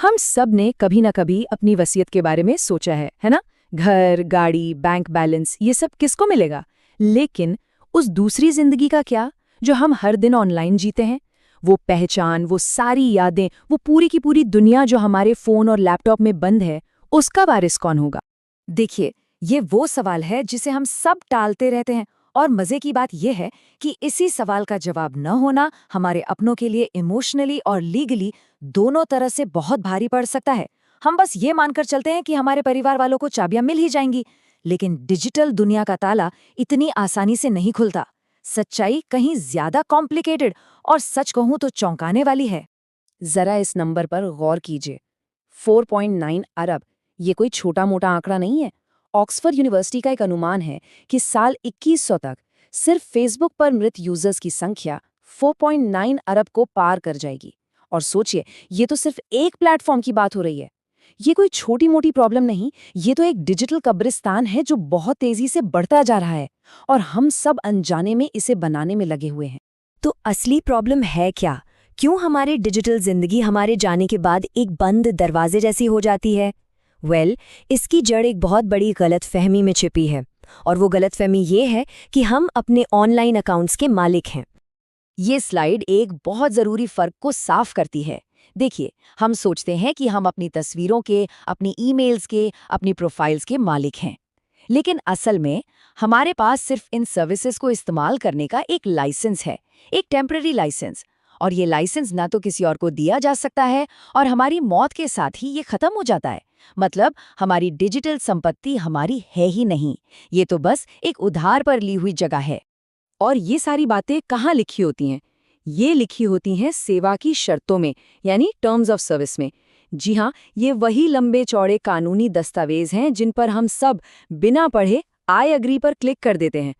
हम सब ने कभी ना कभी अपनी वसीयत के बारे में सोचा है ना? घर, गाड़ी, बैंक बैलेंस, ये सब किसको मिलेगा? लेकिन उस दूसरी जिंदगी का क्या, जो हम हर दिन ऑनलाइन जीते हैं? वो पहचान, वो सारी यादें, वो पूरी की पूरी दुनिया जो हमारे फोन और लैपटॉप में बंद है, उसका वारिस कौन होगा? देखिए, ये वो सवाल है जिसे हम सब टालते रहते हैं। और मजे की बात यह है कि इसी सवाल का जवाब न होना हमारे अपनों के लिए इमोशनली और लीगली दोनों तरह से बहुत भारी पड़ सकता है। हम बस ये मानकर चलते हैं कि हमारे परिवार वालों को चाबियां मिल ही जाएंगी, लेकिन डिजिटल दुनिया का ताला इतनी आसानी से नहीं खुलता। सच्चाई कहीं ज्यादा कॉम्प्लिकेटेड और सच कहूं तो चौंकाने वाली है। जरा इस नंबर पर गौर कीजिए। 4.9 अरब, ये कोई छोटा मोटा आंकड़ा नहीं है। ऑक्सफोर्ड यूनिवर्सिटी का एक अनुमान है कि साल 2100 तक सिर्फ फेसबुक पर मृत यूजर्स की संख्या 4.9 अरब को पार कर जाएगी। और सोचिए, ये तो सिर्फ एक प्लेटफॉर्म की बात हो रही है। ये कोई छोटी मोटी प्रॉब्लम नहीं, ये तो एक डिजिटल कब्रिस्तान है जो बहुत तेजी से बढ़ता जा रहा है, और हम सब अनजाने में इसे बनाने में लगे हुए हैं। तो असली प्रॉब्लम है क्या? क्यों हमारी डिजिटल जिंदगी हमारे जाने के बाद एक बंद दरवाजे जैसी हो जाती है? इसकी जड़ एक बहुत बड़ी गलतफहमी में छिपी है। और वो गलतफहमी ये है कि हम अपने ऑनलाइन अकाउंट्स के मालिक हैं। ये स्लाइड एक बहुत जरूरी फर्क को साफ करती है। देखिए, हम सोचते हैं कि हम अपनी तस्वीरों के, अपनी ईमेल्स के, अपनी प्रोफाइल्स के मालिक हैं। लेकिन असल में हमारे पास सिर्फ इन सर्विसेज को इस्तेमाल करने का एक लाइसेंस है, एक टेम्पररी लाइसेंस। और ये लाइसेंस ना तो किसी और को दिया जा सकता है, और हमारी मौत के साथ ही ये खत्म हो जाता है। मतलब हमारी डिजिटल संपत्ति हमारी है ही नहीं, ये तो बस एक उधार पर ली हुई जगह है। और ये सारी बातें कहाँ लिखी होती हैं? ये लिखी होती हैं सेवा की शर्तों में, यानी टर्म्स ऑफ सर्विस में। जी हाँ, ये वही लंबे चौड़े कानूनी दस्तावेज हैं जिन पर हम सब बिना पढ़े आई एग्री पर क्लिक कर देते हैं।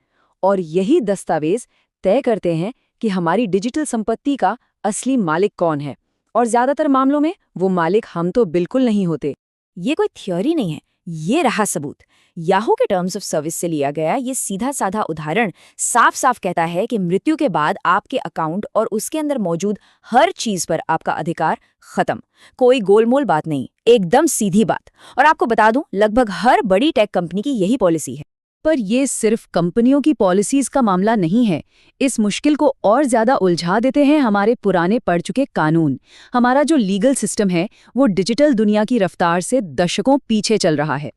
और यही दस्तावेज तय करते हैं कि हमारी डिजिटल संपत्ति का असली मालिक कौन है। और ज्यादातर मामलों में वो मालिक हम तो बिल्कुल नहीं होते। ये कोई थ्योरी नहीं है, ये रहा सबूत। याहू के टर्म्स ऑफ सर्विस से लिया गया ये सीधा साधा उदाहरण साफ साफ कहता है कि मृत्यु के बाद आपके अकाउंट और उसके अंदर मौजूद हर चीज पर आपका अधिकार खत्म। कोई गोलमोल बात नहीं, एकदम सीधी बात। और आपको बता दूं, लगभग हर बड़ी टेक कंपनी की यही पॉलिसी है। पर ये सिर्फ कंपनियों की पॉलिसीज का मामला नहीं है। इस मुश्किल को और ज्यादा उलझा देते हैं हमारे पुराने पढ़ चुके कानून। हमारा जो लीगल सिस्टम है वो डिजिटल दुनिया की रफ्तार से दशकों पीछे चल रहा है।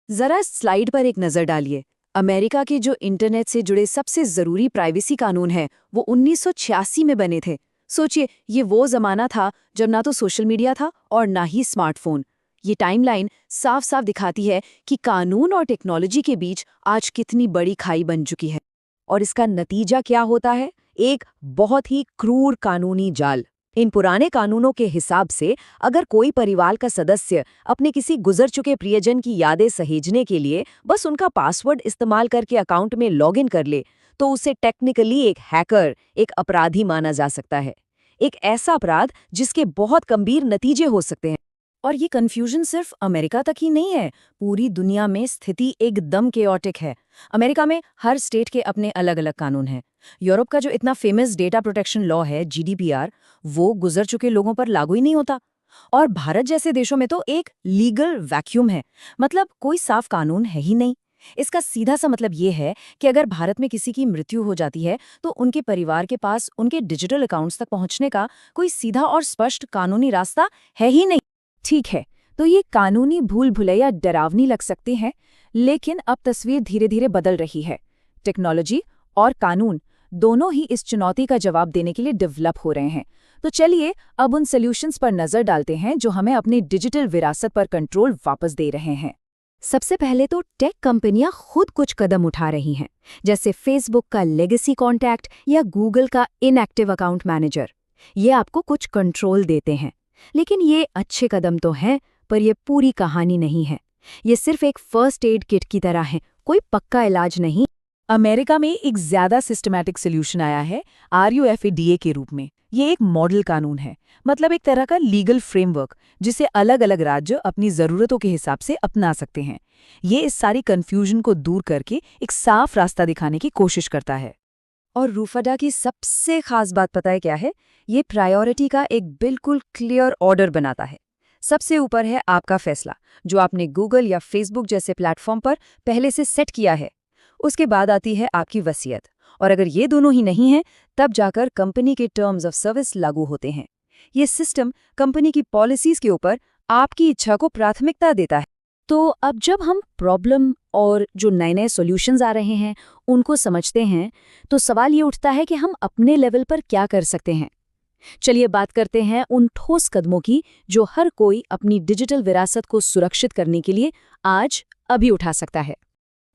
जरा स्लाइड पर एक नजर डालिए। अमेरिका के जो इंटरनेट से जुड़े सबसे जरूरी प्राइवेसी कानून हैं, वो 1986 में बने थे। सोचिए, ये वो जमाना था जब ना तो सोशल मीडिया था और ना ही स्मार्टफोन। ये टाइमलाइन साफ साफ दिखाती है कि कानून और टेक्नोलॉजी के बीच आज कितनी बड़ी खाई बन चुकी है। और इसका नतीजा क्या होता है? एक बहुत ही क्रूर कानूनी जाल। इन पुराने कानूनों के हिसाब से अगर कोई परिवार का सदस्य अपने किसी गुजर चुके प्रियजन की यादें सहेजने के लिए बस उनका पासवर्ड इस्तेमाल करके अकाउंट में लॉगिन कर ले, तो उसे टेक्निकली एक हैकर, एक अपराधी माना जा सकता है। एक ऐसा अपराध जिसके बहुत गंभीर नतीजे हो सकते हैं। और ये कंफ्यूजन सिर्फ अमेरिका तक ही नहीं है, पूरी दुनिया में स्थिति एकदम केओटिक है। अमेरिका में हर स्टेट के अपने अलग अलग कानून हैं। यूरोप का जो इतना फेमस डेटा प्रोटेक्शन लॉ है, जीडीपीआर, वो गुजर चुके लोगों पर लागू ही नहीं होता। और भारत जैसे देशों में तो एक लीगल वैक्यूम है, मतलब कोई साफ कानून है ही नहीं। इसका सीधा सा मतलब ये है कि अगर भारत में किसी की मृत्यु हो जाती है तो उनके परिवार के पास उनके डिजिटल अकाउंट्स तक पहुंचने का कोई सीधा और स्पष्ट कानूनी रास्ता है ही नहीं। ठीक है, तो ये कानूनी भूल भुलैया डरावनी लग सकती हैं, लेकिन अब तस्वीर धीरे धीरे बदल रही है। टेक्नोलॉजी और कानून दोनों ही इस चुनौती का जवाब देने के लिए डेवलप हो रहे हैं। तो चलिए अब उन सॉल्यूशंस पर नजर डालते हैं जो हमें अपनी डिजिटल विरासत पर कंट्रोल वापस दे रहे हैं। सबसे पहले तो टेक कंपनियां खुद कुछ कदम उठा रही हैं, जैसे फेसबुक का लेगेसी कॉन्टैक्ट या गूगल का इनएक्टिव अकाउंट मैनेजर। ये आपको कुछ कंट्रोल देते हैं, लेकिन ये अच्छे कदम तो हैं, पर ये पूरी कहानी नहीं है। ये सिर्फ एक फर्स्ट एड किट की तरह है, कोई पक्का इलाज नहीं। अमेरिका में एक ज्यादा सिस्टमैटिक सोल्यूशन आया है RUFADA के रूप में। ये एक मॉडल कानून है, मतलब एक तरह का लीगल फ्रेमवर्क जिसे अलग अलग राज्य अपनी जरूरतों के हिसाब से अपना सकते हैं। ये इस सारी कंफ्यूजन को दूर करके एक साफ रास्ता दिखाने की कोशिश करता है। और रूफाडा की सबसे खास बात पता है क्या है? ये प्रायोरिटी का एक बिल्कुल क्लियर ऑर्डर बनाता है। सबसे ऊपर है आपका फैसला, जो आपने गूगल या फेसबुक जैसे प्लेटफॉर्म पर पहले से सेट किया है। उसके बाद आती है आपकी वसीयत, और अगर ये दोनों ही नहीं हैं, तब जाकर कंपनी के टर्म्स ऑफ सर्विस लागू होते हैं। ये सिस्टम कंपनी की पॉलिसीज के ऊपर आपकी इच्छा को प्राथमिकता देता है। तो अब जब हम प्रॉब्लम और जो नए नए सॉल्यूशंस आ रहे हैं उनको समझते हैं, तो सवाल ये उठता है कि हम अपने लेवल पर क्या कर सकते हैं। चलिए बात करते हैं उन ठोस कदमों की जो हर कोई अपनी डिजिटल विरासत को सुरक्षित करने के लिए आज अभी उठा सकता है।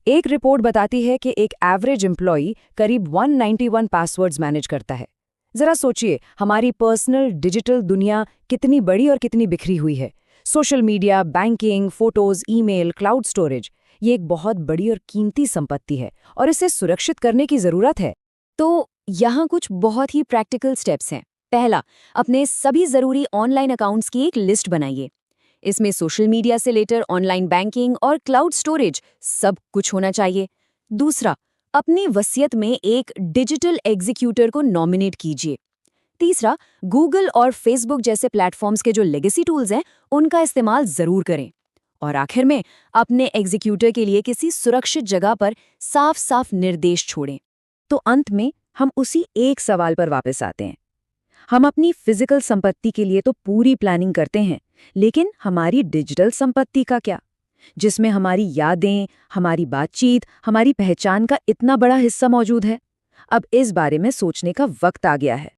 एक रिपोर्ट बताती है कि एक एवरेज एम्प्लॉई करीब 191 पासवर्ड्स मैनेज करता है। जरा सोचिए, हमारी पर्सनल डिजिटल दुनिया कितनी बड़ी और कितनी बिखरी हुई है। Social media, banking, photos, email, cloud storage, ये एक बहुत बड़ी और कीमती संपत्ति है और इसे सुरक्षित करने की जरूरत है। तो यहाँ कुछ बहुत ही प्रैक्टिकल स्टेप्स हैं। पहला, अपने सभी जरूरी ऑनलाइन अकाउंट्स की एक लिस्ट बनाइए। इसमें सोशल मीडिया से लेकर ऑनलाइन बैंकिंग और क्लाउड स्टोरेज सब कुछ होना चाहिए। दूसरा, अपनी वसीयत में एक डिजिटल एग्जीक्यूटर को नॉमिनेट कीजिए। तीसरा, गूगल और फेसबुक जैसे प्लेटफॉर्म्स के जो लेगेसी टूल्स हैं उनका इस्तेमाल जरूर करें। और आखिर में अपने एग्जीक्यूटर के लिए किसी सुरक्षित जगह पर साफ साफ निर्देश छोड़ें। तो अंत में हम उसी एक सवाल पर वापस आते हैं। हम अपनी फिजिकल संपत्ति के लिए तो पूरी प्लानिंग करते हैं, लेकिन हमारी डिजिटल संपत्ति का क्या, जिसमें हमारी यादें, हमारी बातचीत, हमारी पहचान का इतना बड़ा हिस्सा मौजूद है। अब इस बारे में सोचने का वक्त आ गया है।